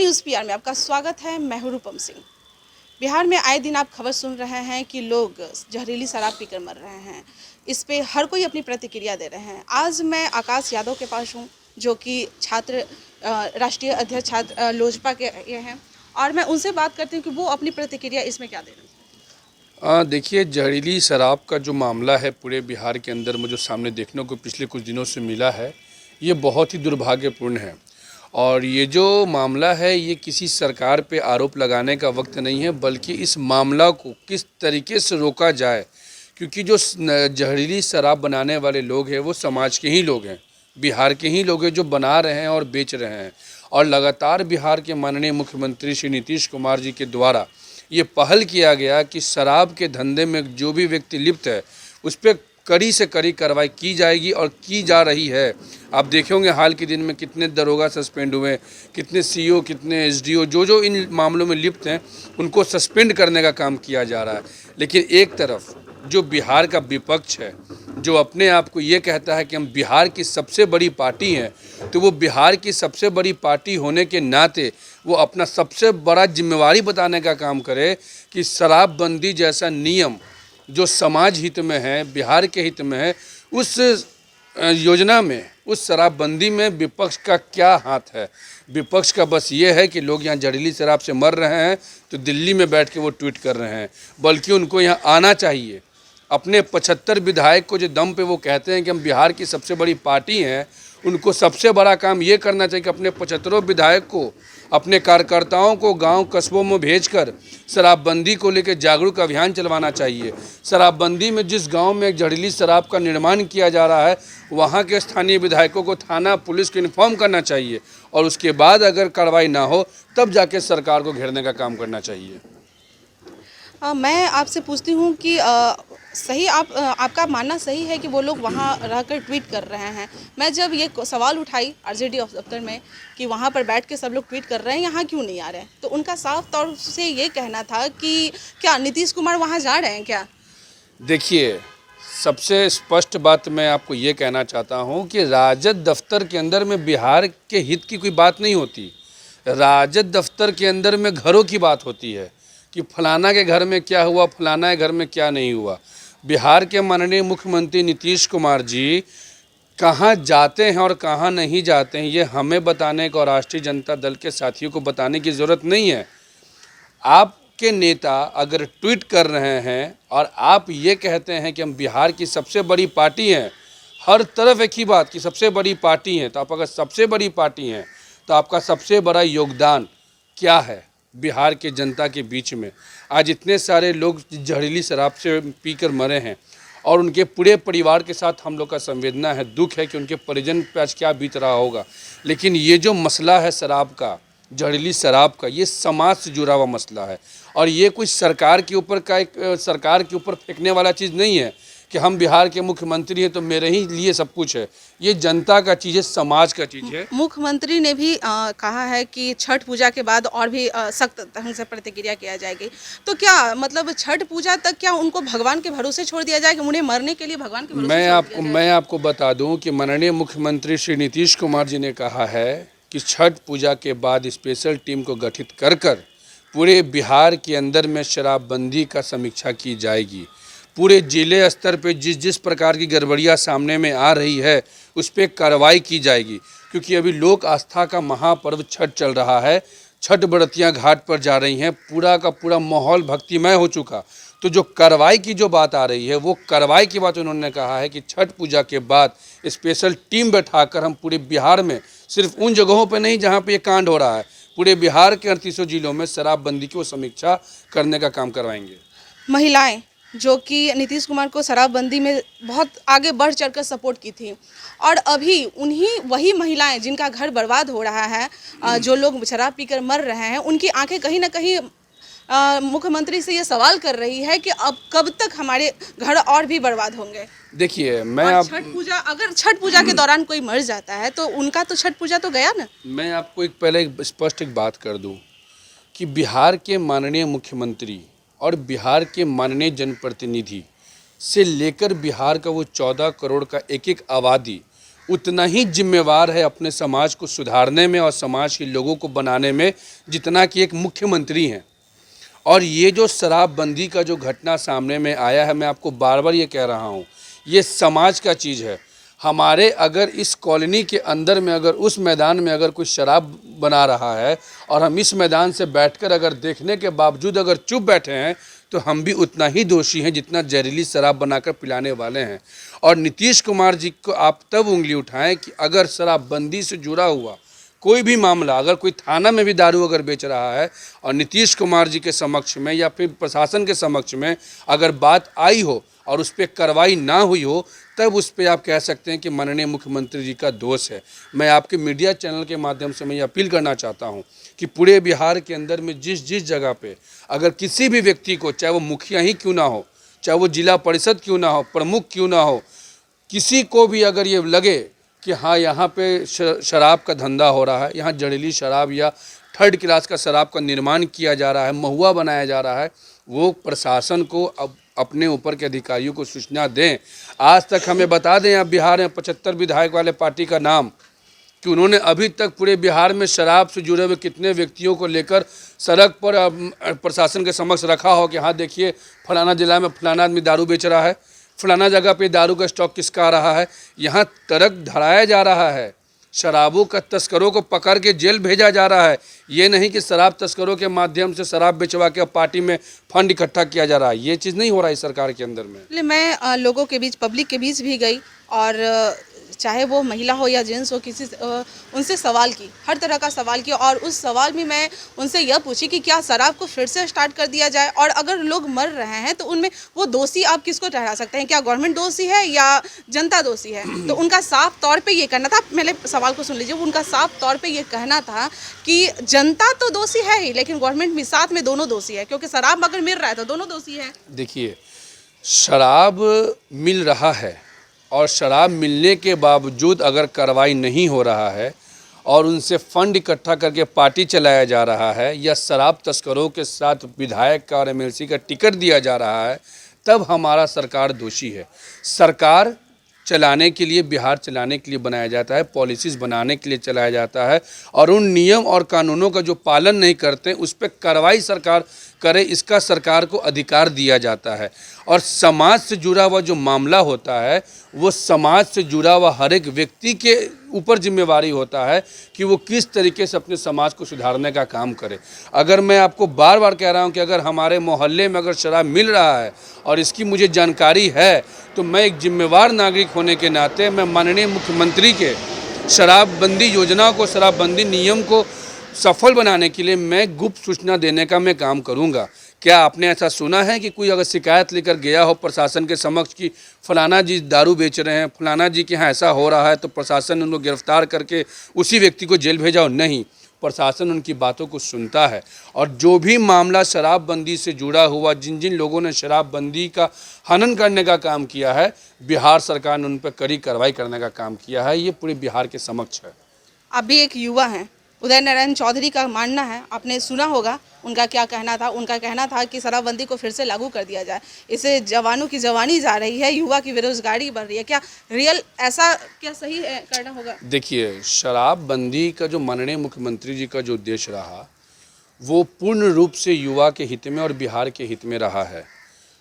News PR में आपका स्वागत है। मैं हूं रूपम सिंह। बिहार में आए दिन आप खबर सुन रहे हैं कि लोग जहरीली शराब पीकर मर रहे हैं। इस पे हर कोई अपनी प्रतिक्रिया दे रहे हैं। आज मैं आकाश यादव के पास हूं, जो कि राष्ट्रीय अध्यक्ष छात्र लोजपा के ये हैं, और मैं उनसे बात करती हूँ कि वो अपनी प्रतिक्रिया इसमें क्या दे रहे हैं। देखिए, जहरीली शराब का जो मामला है पूरे बिहार के अंदर मुझे सामने देखने को पिछले कुछ दिनों से मिला है, ये बहुत ही दुर्भाग्यपूर्ण है। और ये जो मामला है ये किसी सरकार पे आरोप लगाने का वक्त नहीं है, बल्कि इस मामला को किस तरीके से रोका जाए, क्योंकि जो जहरीली शराब बनाने वाले लोग हैं वो समाज के ही लोग हैं, बिहार के ही लोग हैं जो बना रहे हैं और बेच रहे हैं। और लगातार बिहार के माननीय मुख्यमंत्री श्री नीतीश कुमार जी के द्वारा ये पहल किया गया कि शराब के धंधे में जो भी व्यक्ति लिप्त है उस पर कड़ी से कड़ी कार्रवाई की जाएगी और की जा रही है। आप देखे होंगे हाल के दिन में कितने दरोगा सस्पेंड हुए, कितने सीईओ, कितने एसडीओ जो इन मामलों में लिप्त हैं उनको सस्पेंड करने का काम किया जा रहा है। लेकिन एक तरफ जो बिहार का विपक्ष है, जो अपने आप को ये कहता है कि हम बिहार की सबसे बड़ी पार्टी हैं, तो वो बिहार की सबसे बड़ी पार्टी होने के नाते वो अपना सबसे बड़ा जिम्मेवारी बताने का काम करे कि शराबबंदी जैसा नियम जो समाज हित में है, बिहार के हित में है, उस योजना में, उस शराबबंदी में विपक्ष का क्या हाथ है। विपक्ष का बस ये है कि लोग यहाँ जहरीली शराब से मर रहे हैं तो दिल्ली में बैठ के वो ट्वीट कर रहे हैं, बल्कि उनको यहाँ आना चाहिए। अपने 75 विधायक को जो दम पे वो कहते हैं कि हम बिहार की सबसे बड़ी पार्टी हैं, उनको सबसे बड़ा काम ये करना चाहिए कि अपने 75 विधायक को, अपने कार्यकर्ताओं को गांव कस्बों में भेजकर शराबबंदी को लेकर जागरूक अभियान चलवाना चाहिए। शराबबंदी में जिस गांव में जहरीली शराब का निर्माण किया जा रहा है वहां के स्थानीय विधायकों को थाना पुलिस को इन्फॉर्म करना चाहिए, और उसके बाद अगर कार्रवाई ना हो तब जाके सरकार को घेरने का काम करना चाहिए। मैं आपसे पूछती हूँ कि सही आपका मानना सही है कि वो लोग वहाँ रहकर ट्वीट कर रहे हैं। मैं जब ये सवाल उठाई आरजेडी दफ्तर में कि वहाँ पर बैठ के सब लोग ट्वीट कर रहे हैं, यहाँ क्यों नहीं आ रहे हैं, तो उनका साफ तौर से ये कहना था कि क्या नीतीश कुमार वहाँ जा रहे हैं क्या। देखिए, सबसे स्पष्ट बात मैं आपको ये कहना चाहता हूँ कि राजद दफ्तर के अंदर में बिहार के हित की कोई बात नहीं होती। राजद दफ्तर के अंदर में घरों की बात होती है कि फलाना के घर में क्या हुआ, फलाना के घर में क्या नहीं हुआ। बिहार के माननीय मुख्यमंत्री नीतीश कुमार जी कहाँ जाते हैं और कहाँ नहीं जाते हैं ये हमें बताने को और राष्ट्रीय जनता दल के साथियों को बताने की ज़रूरत नहीं है। आपके नेता अगर ट्वीट कर रहे हैं और आप ये कहते हैं कि हम बिहार की सबसे बड़ी पार्टी हैं, हर तरफ एक ही बात कि सबसे बड़ी पार्टी हैं, तो आप अगर सबसे बड़ी पार्टी हैं तो आपका सबसे बड़ा योगदान क्या है बिहार के जनता के बीच में। आज इतने सारे लोग जहरीली शराब से पीकर मरे हैं और उनके पूरे परिवार के साथ हम लोग का संवेदना है, दुख है कि उनके परिजन पे आज क्या बीत रहा होगा। लेकिन ये जो मसला है शराब का, जहरीली शराब का, ये समाज से जुड़ा हुआ मसला है और ये कुछ सरकार के ऊपर फेंकने वाला चीज़ नहीं है कि हम बिहार के मुख्यमंत्री हैं तो मेरे ही लिए सब कुछ है। ये जनता का चीज़ है, समाज का चीज़ है। मुख्यमंत्री ने भी कहा है कि छठ पूजा के बाद और भी सख्त ढंग से प्रतिक्रिया किया जाएगी। तो क्या मतलब छठ पूजा तक क्या उनको भगवान के भरोसे छोड़ दिया जाएगा, उन्हें मरने के लिए भगवान के भरोसे मैं आपको बता दूं कि माननीय मुख्यमंत्री श्री नीतीश कुमार जी ने कहा है कि छठ पूजा के बाद स्पेशल टीम को गठित कर पूरे बिहार के अंदर में शराबबंदी का समीक्षा की जाएगी। पूरे जिले स्तर पे जिस प्रकार की गड़बड़ियाँ सामने में आ रही है उस पर कार्रवाई की जाएगी, क्योंकि अभी लोक आस्था का महापर्व छठ चल रहा है। छठ व्रतियाँ घाट पर जा रही हैं, पूरा का पूरा माहौल भक्तिमय हो चुका। तो जो कार्रवाई की जो बात आ रही है वो कार्रवाई की बात उन्होंने कहा है कि छठ पूजा के बाद स्पेशल टीम बैठाकर हम पूरे बिहार में, सिर्फ उन जगहों पर नहीं जहाँ पर ये कांड हो रहा है, पूरे बिहार के 38 जिलों में शराबबंदी की वो समीक्षा करने का काम करवाएंगे। महिलाएं जो कि नीतीश कुमार को शराबबंदी में बहुत आगे बढ़ चढ़कर सपोर्ट की थी, और अभी वही महिलाएं जिनका घर बर्बाद हो रहा है, जो लोग शराब पीकर मर रहे हैं, उनकी आंखें कहीं ना कहीं मुख्यमंत्री से ये सवाल कर रही है कि अब कब तक हमारे घर और भी बर्बाद होंगे। देखिए, अगर छठ पूजा के दौरान कोई मर जाता है तो उनका तो छठ पूजा तो गया ना। मैं आपको पहले स्पष्ट बात कर दूं कि बिहार के माननीय मुख्यमंत्री और बिहार के माननीय जनप्रतिनिधि से लेकर बिहार का वो 14 करोड़ का एक आबादी, उतना ही जिम्मेवार है अपने समाज को सुधारने में और समाज के लोगों को बनाने में जितना कि एक मुख्यमंत्री हैं। और ये जो शराबबंदी का जो घटना सामने में आया है, मैं आपको बार बार ये कह रहा हूँ, ये समाज का चीज़ है। हमारे अगर इस कॉलोनी के अंदर में अगर उस मैदान में अगर कोई शराब बना रहा है और हम इस मैदान से बैठकर अगर देखने के बावजूद अगर चुप बैठे हैं तो हम भी उतना ही दोषी हैं जितना जहरीली शराब बनाकर पिलाने वाले हैं। और नीतीश कुमार जी को आप तब उंगली उठाएं कि अगर शराबबंदी से जुड़ा हुआ कोई भी मामला, अगर कोई थाना में भी दारू अगर बेच रहा है और नीतीश कुमार जी के समक्ष में या फिर प्रशासन के समक्ष में अगर बात आई हो और उस पर कार्रवाई ना हुई हो, तब उस पर आप कह सकते हैं कि माननीय मुख्यमंत्री जी का दोष है। मैं आपके मीडिया चैनल के माध्यम से मैं ये अपील करना चाहता हूं कि पूरे बिहार के अंदर में जिस जिस जगह पे अगर किसी भी व्यक्ति को, चाहे वो मुखिया ही क्यों ना हो, चाहे वो जिला परिषद क्यों ना हो, प्रमुख क्यों ना हो, किसी को भी अगर ये लगे कि हाँ यहाँ पे शराब का धंधा हो रहा है, यहाँ जहरीली शराब या थर्ड क्लास का शराब का निर्माण किया जा रहा है, महुआ बनाया जा रहा है, वो प्रशासन को अब अपने ऊपर के अधिकारियों को सूचना दें। आज तक हमें बता दें आप बिहार में 75 विधायक वाले पार्टी का नाम कि उन्होंने अभी तक पूरे बिहार में शराब से जुड़े हुए कितने व्यक्तियों को लेकर सड़क पर प्रशासन के समक्ष रखा हो कि हाँ देखिए फलाना जिला में फलाना आदमी दारू बेच रहा है, फलाना जगह पे दारू का स्टॉक किसका आ रहा है। यहाँ ट्रक धराया जा रहा है, शराबों का तस्करों को पकड़ के जेल भेजा जा रहा है। ये नहीं कि शराब तस्करों के माध्यम से शराब बेचवा के पार्टी में फंड इकट्ठा किया जा रहा है। ये चीज़ नहीं हो रहा है सरकार के अंदर में। इसलिए मैं लोगों के बीच, पब्लिक के बीच भी गई और चाहे वो महिला हो या जेंट्स हो, किसी उनसे सवाल की, हर तरह का सवाल किया। और उस सवाल में मैं उनसे यह पूछी कि क्या शराब को फिर से स्टार्ट कर दिया जाए, और अगर लोग मर रहे हैं तो उनमें वो दोषी आप किसको ठहरा सकते हैं? क्या गवर्नमेंट दोषी है या जनता दोषी है? तो उनका साफ तौर पे ये कहना था, मेरे सवाल को सुन लीजिए, उनका साफ तौर पे ये कहना था कि जनता तो दोषी है ही, लेकिन गवर्नमेंट भी साथ में दोनों दोषी है, क्योंकि शराब अगर मिल रहा है तो दोनों दोषी है। देखिए, शराब मिल रहा है और शराब मिलने के बावजूद अगर कार्रवाई नहीं हो रहा है और उनसे फंड इकट्ठा करके पार्टी चलाया जा रहा है या शराब तस्करों के साथ विधायक का और एमएलसी का टिकट दिया जा रहा है, तब हमारा सरकार दोषी है। सरकार चलाने के लिए, बिहार चलाने के लिए बनाया जाता है, पॉलिसीज़ बनाने के लिए चलाया जाता है, और उन नियम और कानूनों का जो पालन नहीं करते उस पर कार्रवाई सरकार करे, इसका सरकार को अधिकार दिया जाता है। और समाज से जुड़ा हुआ जो मामला होता है वो समाज से जुड़ा हुआ हर एक व्यक्ति के ऊपर जिम्मेवारी होता है कि वो किस तरीके से अपने समाज को सुधारने का काम करे। अगर मैं आपको बार बार कह रहा हूं कि अगर हमारे मोहल्ले में अगर शराब मिल रहा है और इसकी मुझे जानकारी है, तो मैं एक जिम्मेवार नागरिक होने के नाते मैं माननीय मुख्यमंत्री के शराबबंदी योजना को, शराबबंदी नियम को सफल बनाने के लिए मैं गुप्त सूचना देने का मैं काम करूंगा। क्या आपने ऐसा सुना है कि कोई अगर शिकायत लेकर गया हो प्रशासन के समक्ष कि फलाना जी दारू बेच रहे हैं, फलाना जी के यहाँ ऐसा हो रहा है, तो प्रशासन ने उनको गिरफ्तार करके उसी व्यक्ति को जेल भेजा हो? नहीं, प्रशासन उनकी बातों को सुनता है। और जो भी मामला शराबबंदी से जुड़ा हुआ, जिन जिन लोगों ने शराबबंदी का हनन करने का काम किया है, बिहार सरकार ने उन पर कड़ी कार्रवाई करने का काम किया है। ये पूरे बिहार के समक्ष है। आप भी एक युवा हैं, उदय नारायण चौधरी का मानना है, आपने सुना होगा उनका क्या कहना था। उनका कहना था कि शराबबंदी को फिर से लागू कर दिया जाए, इससे जवानों की जवानी जा रही है, युवा की बेरोजगारी बढ़ रही है। क्या रियल ऐसा क्या सही है, करना होगा? देखिए, शराबबंदी का जो माननीय मुख्यमंत्री जी का जो उद्देश्य रहा वो पूर्ण रूप से युवा के हित में और बिहार के हित में रहा है।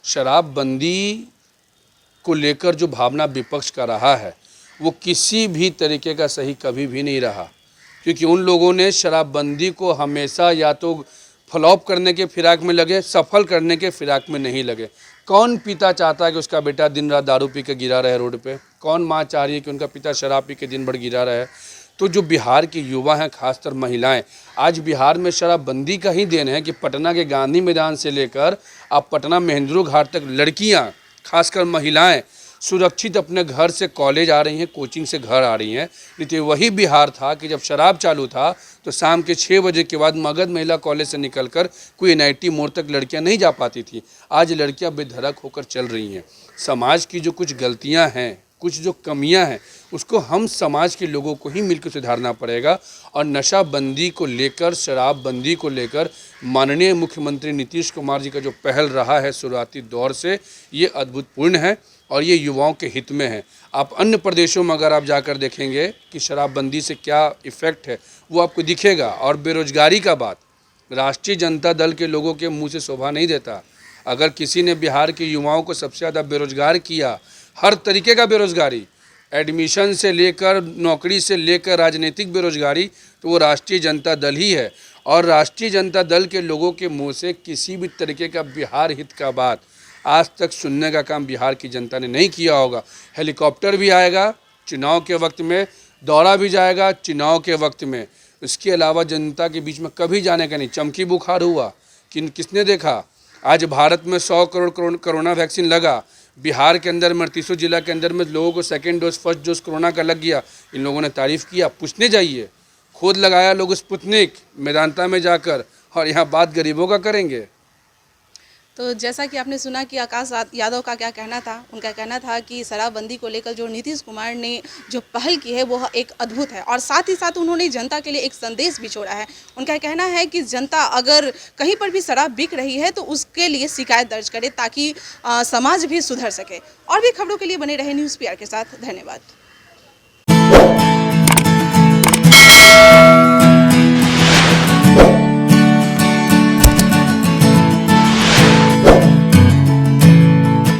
शराबबंदी को लेकर जो भावना विपक्ष का रहा है वो किसी भी तरीके का सही कभी भी नहीं रहा, क्योंकि उन लोगों ने शराबबंदी को हमेशा या तो फ्लॉप करने के फिराक में लगे, सफल करने के फिराक में नहीं लगे। कौन पिता चाहता है कि उसका बेटा दिन रात दारू पी के गिरा रहे रोड पे? कौन माँ चाह रही है कि उनका पिता शराब पी के दिन भर गिरा रहे? तो जो बिहार के युवा हैं, खासकर महिलाएं, आज बिहार में शराबबंदी का ही देन है कि पटना के गांधी मैदान से लेकर आप पटना महेंद्रो घाट तक लड़कियाँ, खासकर महिलाएँ सुरक्षित अपने घर से कॉलेज आ रही हैं, कोचिंग से घर आ रही हैं। नहीं तो वही बिहार था कि जब शराब चालू था तो शाम के 6 बजे के बाद मगध महिला कॉलेज से निकलकर कोई एनआईटी मोड़ तक लड़कियां नहीं जा पाती थी। आज लड़कियां बेधड़क होकर चल रही हैं। समाज की जो कुछ गलतियां हैं, कुछ जो कमियां हैं, उसको हम समाज के लोगों को ही मिलकर सुधारना पड़ेगा। और नशाबंदी को लेकर, शराबबंदी को लेकर माननीय मुख्यमंत्री नीतीश कुमार जी का जो पहल रहा है शुरुआती दौर से, ये अद्भुतपूर्ण है। और ये युवाओं के हित में है। आप अन्य प्रदेशों में अगर आप जाकर देखेंगे कि शराबबंदी से क्या इफ़ेक्ट है वो आपको दिखेगा। और बेरोजगारी का बात राष्ट्रीय जनता दल के लोगों के मुंह से शोभा नहीं देता। अगर किसी ने बिहार के युवाओं को सबसे ज़्यादा बेरोजगार किया, हर तरीके का बेरोजगारी, एडमिशन से लेकर नौकरी से लेकर राजनीतिक बेरोजगारी, तो वो राष्ट्रीय जनता दल ही है। और राष्ट्रीय जनता दल के लोगों के मुंह से किसी भी तरीके का बिहार हित का बात आज तक सुनने का काम बिहार की जनता ने नहीं किया होगा। हेलीकॉप्टर भी आएगा चुनाव के वक्त में, दौड़ा भी जाएगा चुनाव के वक्त में, इसके अलावा जनता के बीच में कभी जाने का नहीं। चमकी बुखार हुआ किसने देखा? आज भारत में 100 करोड़ कोरोना वैक्सीन लगा, बिहार के अंदर में 38 जिला के अंदर में लोगों को second dose first dose corona का लग गया। इन लोगों ने तारीफ़ किया, पूछने जाइए, खुद लगाया लोग स्पुतनिक मेदांता में जाकर, और यहाँ बात गरीबों का करेंगे। तो जैसा कि आपने सुना कि आकाश यादव का क्या कहना था, उनका कहना था कि शराबबंदी को लेकर जो नीतीश कुमार ने जो पहल की है वो एक अद्भुत है, और साथ ही साथ उन्होंने जनता के लिए एक संदेश भी छोड़ा है। उनका कहना है कि जनता अगर कहीं पर भी शराब बिक रही है तो उसके लिए शिकायत दर्ज करे ताकि समाज भी सुधर सके। और भी खबरों के लिए बने रहे न्यूज़ PR के साथ। धन्यवाद।